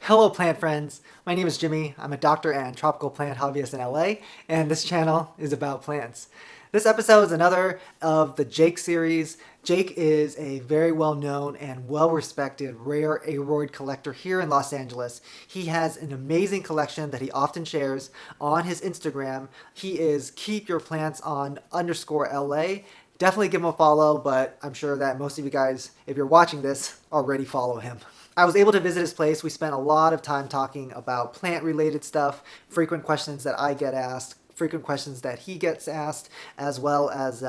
Hello plant friends, my name is Jimmy. I'm a doctor and tropical plant hobbyist in LA, and this channel is about plants. This episode is another of the Jake series. Jake is a very well-known and well-respected rare aroid collector here in Los Angeles. He has an amazing collection that he often shares on his Instagram. He is keepyourplantson_LA. Definitely give him a follow, but I'm sure that most of you guys, if you're watching this, already follow him. I was able to visit his place. We spent a lot of time talking about plant-related stuff, frequent questions that I get asked, frequent questions that he gets asked, as well as,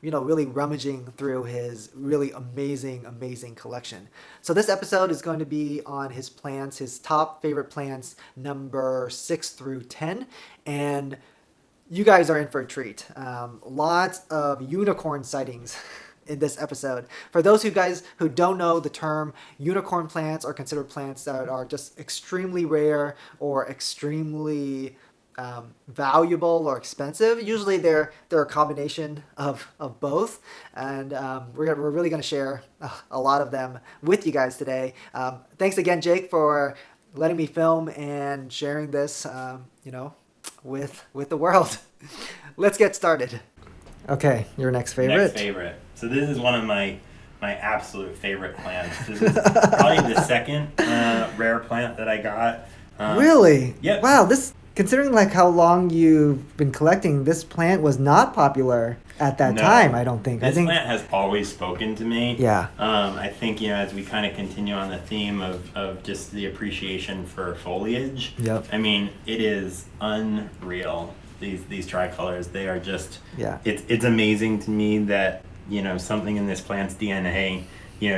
really rummaging through his really amazing collection. So this episode is going to be on his plants, his top favorite plants, number 6 through 10, and you guys are in for a treat. Lots of unicorn sightings in this episode. For those of you guys who don't know the term, unicorn plants are considered plants that are just extremely rare or extremely valuable or expensive. Usually they're a combination of both, and we're really going to share a lot of them with you guys today. Thanks again, Jake, for letting me film and sharing this with the world. Let's get started. Okay, your next favorite. Next favorite. So this is one of my absolute favorite plants. This is probably the second rare plant that I got. Really? Yep. Wow, considering like how long you've been collecting, this plant was not popular at that time, I don't think. This plant has always spoken to me. Yeah. I think, as we kind of continue on the theme of just the appreciation for foliage. Yep. I mean, it is unreal. These tricolors, they are just, it's amazing to me that, something in this plant's DNA,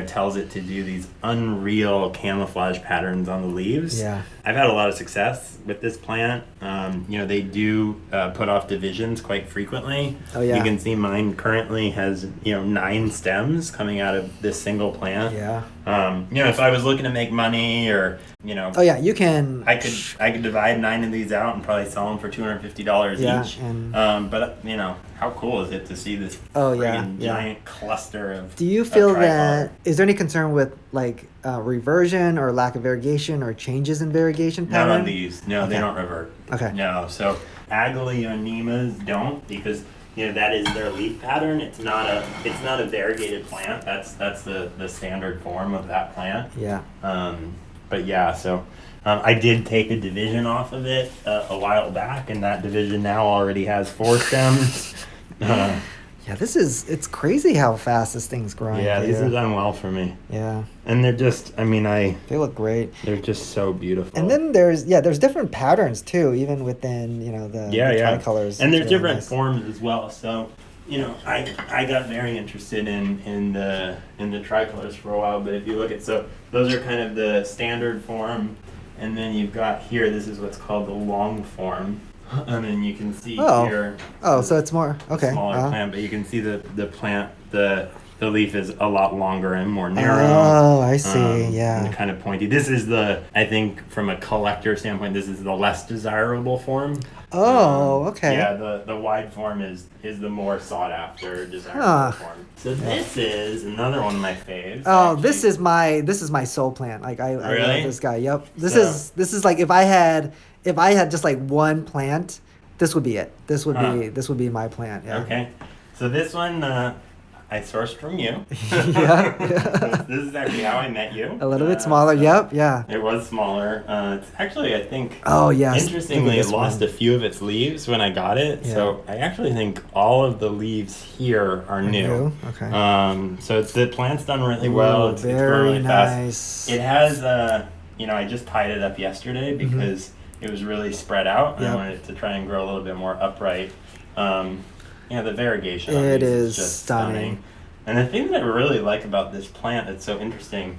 tells it to do these unreal camouflage patterns on the leaves. Yeah. I've had a lot of success with this plant. They do put off divisions quite frequently. Oh, yeah. You can see mine currently has, 9 stems coming out of this single plant. Yeah. If I was looking to make money or, Oh, yeah, you can. I could divide 9 of these out and probably sell them for $250 each. And but how cool is it to see this giant cluster of Do you feel that, is there any concern with like reversion or lack of variegation or changes in variegation pattern? None of these. No, Okay. they don't revert. Okay. No, so Aglaonemas don't, because that is their leaf pattern. It's not a variegated plant. That's the standard form of that plant. Yeah. But yeah, so I did take a division off of it a while back, and that division now already has 4 stems. Yeah, it's crazy how fast this thing's growing. Yeah, these have done well for me. Yeah. And they're just, they look great. They're just so beautiful. And then there's different patterns too, even within, the tricolors. And there's different forms as well. So, I got very interested in the tricolors for a while, but if you look at, so those are kind of the standard form, and then you've got here, this is what's called the long form. And then you can see here. Oh, so it's more smaller plant, but you can see the plant, the leaf is a lot longer and more narrow. Oh, I see. Yeah. And kind of pointy. This is I think from a collector standpoint, this is the less desirable form. Oh, okay. Yeah, the wide form is the more sought after desirable form. So this is another one of my faves. Oh, actually. This is my soul plant. Like I Really? love this guy. Yep. This is like if I had just like one plant, this would be it. This would be my plant. Yeah. Okay. So this one I sourced from you. Yeah. This is actually how I met you. A little bit smaller. So Yep. Yeah. It was smaller. It's actually, I think. Oh yes. Interestingly, it lost a few of its leaves when I got it. Yeah. So I actually think all of the leaves here are new. Okay. So the plant's done really well. It's very grown really nice. Fast. It has. I just tied it up yesterday because it was really spread out. And I wanted it to try and grow a little bit more upright. The variegation on It these is just stunning. And the thing that I really like about this plant that's so interesting,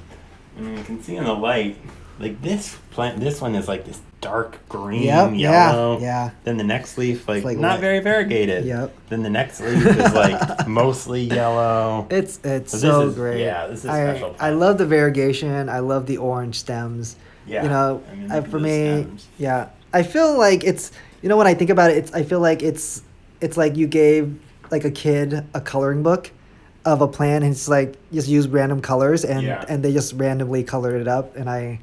you can see in the light, like this plant, this one is like this dark green, yellow. Yeah. Then the next leaf, like not light. very variegated. Yep. Then the next leaf is like mostly yellow. It's so great. Yeah, this is a special plant. I love the variegation. I love the orange stems. Yeah. For me, yeah. I feel like it's, when I think about it, I feel like it's like you gave like a kid a coloring book of a plant and it's like just use random colors and they just randomly colored it up, and I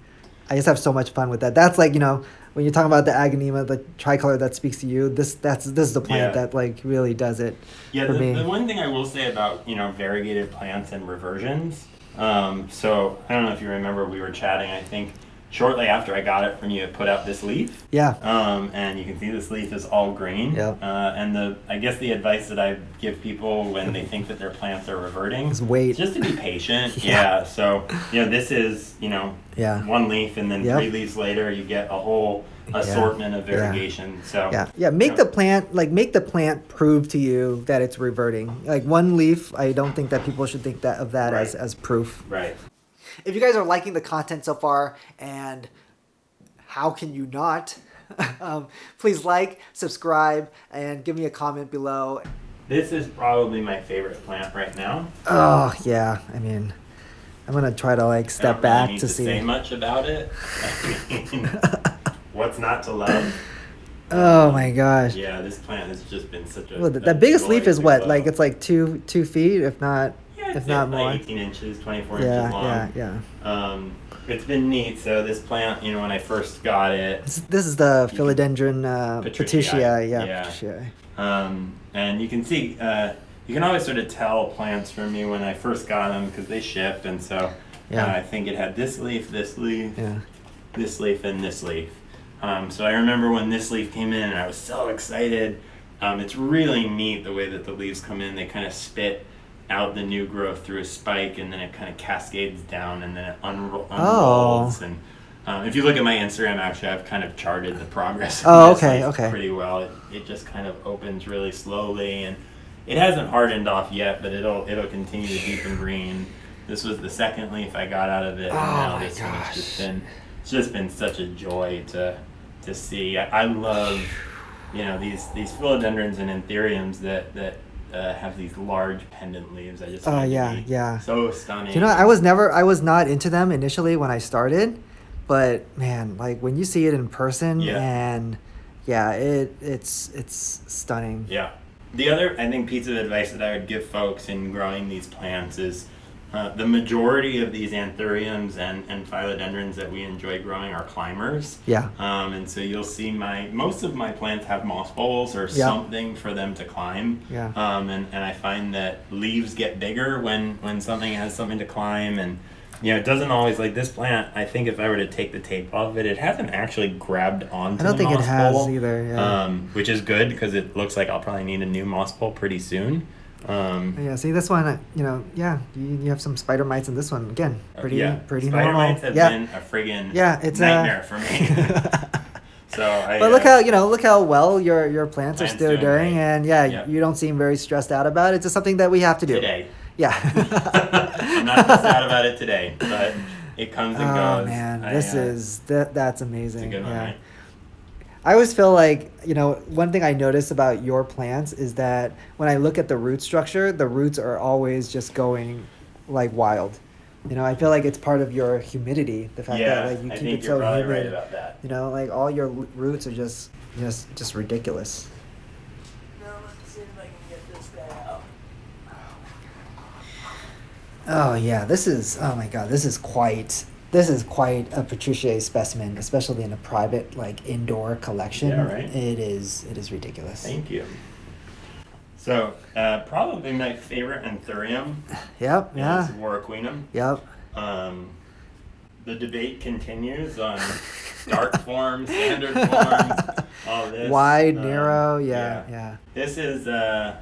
I just have so much fun with that. That's like, when you're talking about the Aglaonema, the tricolor that speaks to you, this is the plant that like really does it for me. The one thing I will say about, variegated plants and reversions, so I don't know if you remember, we were chatting, I think, shortly after I got it from you, it put out this leaf. Yeah. And you can see this leaf is all green. Yeah. And I guess the advice that I give people when they think that their plants are reverting is wait. Just to be patient. Yeah. So, this is, one leaf, and then 3 leaves later you get a whole assortment of variegation. So make the plant prove to you that it's reverting. Like one leaf, I don't think that people should think of that as proof. Right. If you guys are liking the content so far, and how can you not, please like, subscribe, and give me a comment below. This is probably my favorite plant right now. Oh yeah, I mean, I'm gonna try to step back to see. Say much about it. I mean, what's not to love? Oh my gosh. Yeah, this plant has just been such a. Well, the biggest leaf is what? Like it's like 2 feet, if not. If not more. 18 inches, 24 inches long. Yeah. It's been neat. So this plant, when I first got it. This is the Philodendron Tortilla. Patriciae. And you can see, you can always sort of tell plants from me when I first got them because they ship. And so I think it had this leaf, this leaf, this leaf, and this leaf. So I remember when this leaf came in and I was so excited. It's really neat the way that the leaves come in. They kind of spit out the new growth through a spike, and then it kind of cascades down, and then it unrolls. And if you look at my Instagram, actually, I've kind of charted the progress of this pretty well. It just kind of opens really slowly, and it hasn't hardened off yet, but it'll continue to deepen green. This was the second leaf I got out of it, and now this one has just been such a joy to see. I love these philodendrons and anthuriums that have these large pendant leaves. I just find so stunning. I was not into them initially when I started, but man, like when you see it in person, and it's stunning. Yeah. The other, I think, piece of advice that I would give folks in growing these plants is the majority of these anthuriums and philodendrons that we enjoy growing are climbers. Yeah. And so you'll see most of my plants have moss bowls or something for them to climb. Yeah. And I find that leaves get bigger when something has something to climb, and it doesn't always, like this plant, I think if I were to take the tape off of it, it hasn't actually grabbed onto the moss bowl. I don't think it has either, which is good because it looks like I'll probably need a new moss bowl pretty soon. See this one, you have some spider mites in this one again. Pretty spider normal. Mites have been a friggin' it's nightmare for me. But look how well your plants are still doing, and you don't seem very stressed out about it. It's just something that we have to do today. Yeah. I'm not stressed out about it today, but it comes and goes. Oh man, that's amazing. It's a good one, right? I always feel like, one thing I notice about your plants is that when I look at the root structure, the roots are always just going like wild. I feel like it's part of your humidity, the fact that you keep it so humid. Right about that. Like all your roots are just ridiculous. Now let's see if I can get this guy out. Oh yeah, this is quite a patriciae specimen, especially in a private indoor collection. Yeah, right. It is ridiculous. Thank you. So probably my favorite Anthurium. Yep. Yeah. Is warocqueanum. Yep. The debate continues on dark form, standard form, all this. Wide, narrow. Yeah. This is I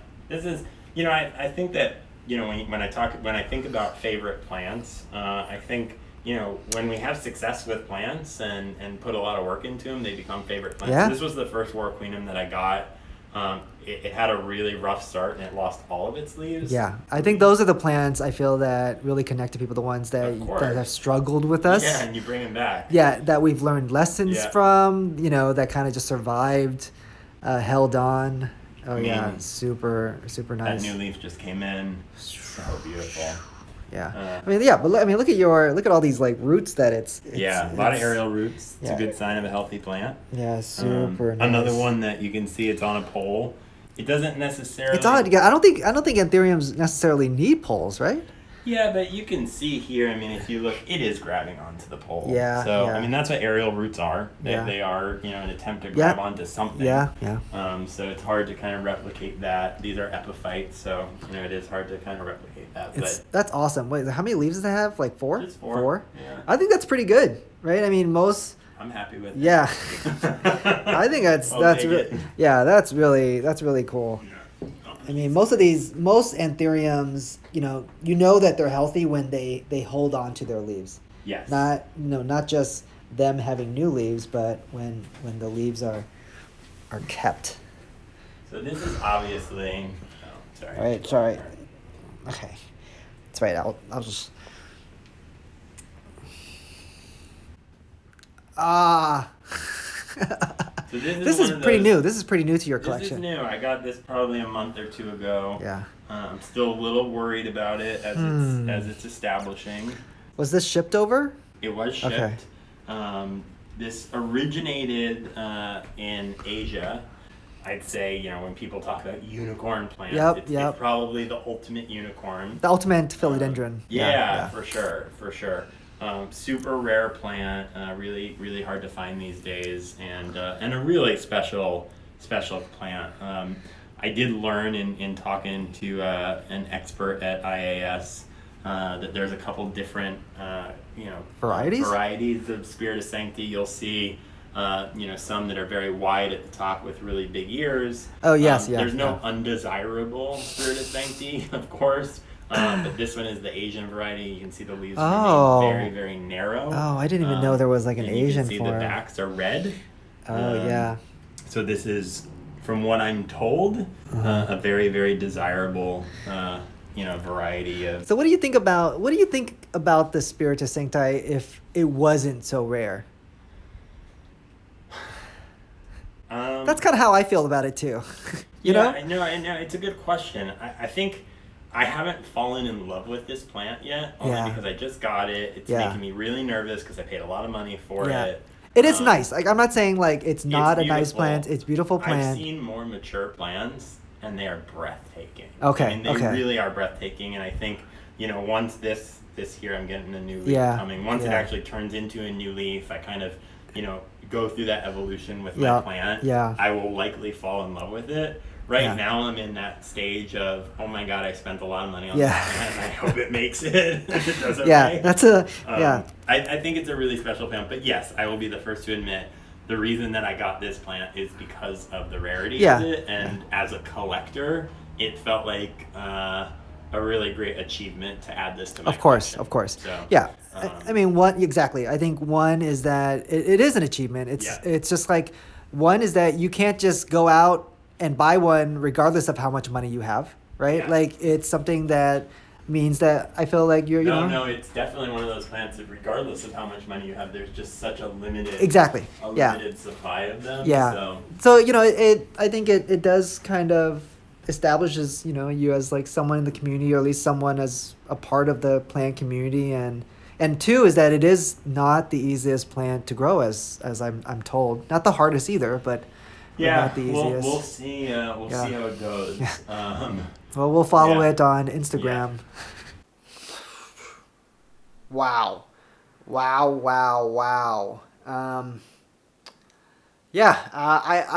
think that when I think about favorite plants, I think. When we have success with plants and put a lot of work into them, they become favorite plants. Yeah. So this was the first warocqueanum that I got. It had a really rough start and it lost all of its leaves. Yeah, I think those are the plants I feel that really connect to people, the ones that have struggled with us. Yeah, and you bring them back. Yeah, that we've learned lessons from, that kind of just survived, held on. Oh, super, super nice. That new leaf just came in. So beautiful. Yeah. But look at all these roots that it's a lot of aerial roots. It's a good sign of a healthy plant. Yeah, super nice. Another one that you can see, it's on a pole. It doesn't necessarily. It's odd. Yeah, I don't think Anthuriums necessarily need poles, right? Yeah, but you can see here, I mean, if you look, it is grabbing onto the pole. Yeah, So, yeah. I mean, that's what aerial roots are. They are, an attempt to grab onto something. Yeah, yeah. So it's hard to kind of replicate that. These are epiphytes, so, it is hard to kind of replicate that. That's awesome. Wait, how many leaves does it have? Like 4? Just 4. Yeah. I think that's pretty good, right? I mean, most... I'm happy with it. Yeah. I think that's really cool. I mean, most Anthuriums, you know that they're healthy when they hold on to their leaves. Yes. Not just them having new leaves, but when the leaves are kept. So this is obviously. Oh, sorry. All right. Sorry. Okay. That's right. I'll just. Ah. So this is pretty new. This is pretty new to your collection. This is new. I got this probably a month or 2 ago. Yeah. I'm still a little worried about it as it's establishing. Was this shipped over? It was shipped. Okay. This originated in Asia. I'd say, when people talk about unicorn plants, it's probably the ultimate unicorn. The ultimate philodendron. Yeah, for sure. Super rare plant, really, really hard to find these days, and a really special plant. I did learn in talking to an expert at IAS that there's a couple different, varieties of spiritus sancti. You'll see, some that are very wide at the top with really big ears. Oh yes, There's no undesirable spiritus sancti, of course. But this one is the Asian variety. You can see the leaves remain very, very narrow. Oh, I didn't even know there was like an Asian form. You can see the backs are red. Oh, yeah. So this is, from what I'm told, a very, very desirable, variety of. So what do you think about the Spiritus Sancti if it wasn't so rare? That's kind of how I feel about it too. you know? I know. It's a good question. I think. I haven't fallen in love with this plant yet, only because I just got it. It's making me really nervous because I paid a lot of money for it. It is nice. Like, I'm not saying like it's not a nice plant. It's a beautiful plant. I've seen more mature plants, and they are breathtaking. Okay. I mean, they really are breathtaking, and I think once this here, I'm getting a new leaf coming. Once it actually turns into a new leaf, I kind of go through that evolution with my plant. Yeah. I will likely fall in love with it. Right now, I'm in that stage of, oh my god, I spent a lot of money on this plant, and I hope it makes it. It does okay. Yeah, that's I think it's a really special plant, but yes, I will be the first to admit the reason that I got this plant is because of the rarity of it, and as a collector, it felt like a really great achievement to add this to my collection. Of course. So, I mean, exactly. I think one is that it is an achievement. It's just like, one is that you can't just go out and buy one regardless of how much money you have, right? Yeah. Like, it's something that means that I feel like you're, No, it's definitely one of those plants that regardless of how much money you have, there's just such a limited supply of them. Yeah. So I think it does kind of establishes, you as like someone in the community, or at least someone as a part of the plant community, and two is that it is not the easiest plant to grow, as I'm told. Not the hardest either, but not the easiest. We'll see. We'll see how it goes. Well, we'll follow it on Instagram. Wow. I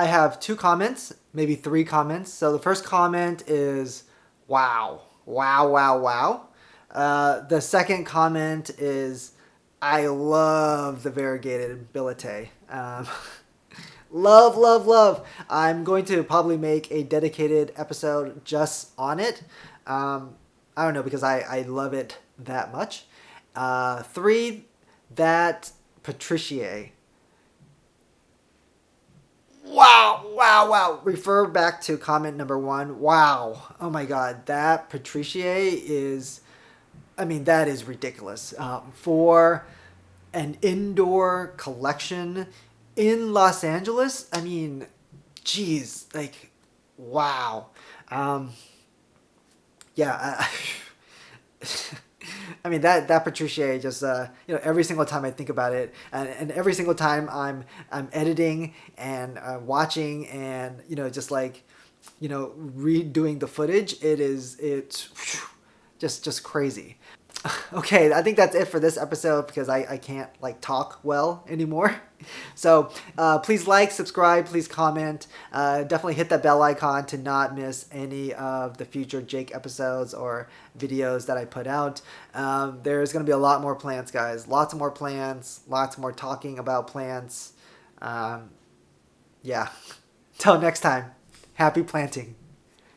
have 2 comments, maybe 3 comments. So the first comment is, wow. The second comment is, I love the variegated billietiae. Love. I'm going to probably make a dedicated episode just on it. I don't know, because I love it that much. 3, that patriciae. Wow. Refer back to comment number 1. Wow. Oh my god, that patriciae is, that is ridiculous. For an indoor collection in Los Angeles, geez, like, wow. That patriciae just, every single time I think about it, and every single time I'm editing and watching and, just like, redoing the footage, it's just crazy. Okay, I think that's it for this episode because I can't like talk well anymore. So please like, subscribe, please comment. Definitely hit that bell icon to not miss any of the future Jake episodes or videos that I put out. There's going to be a lot more plants, guys. Lots more plants, lots more talking about plants. Yeah. Till next time, happy planting.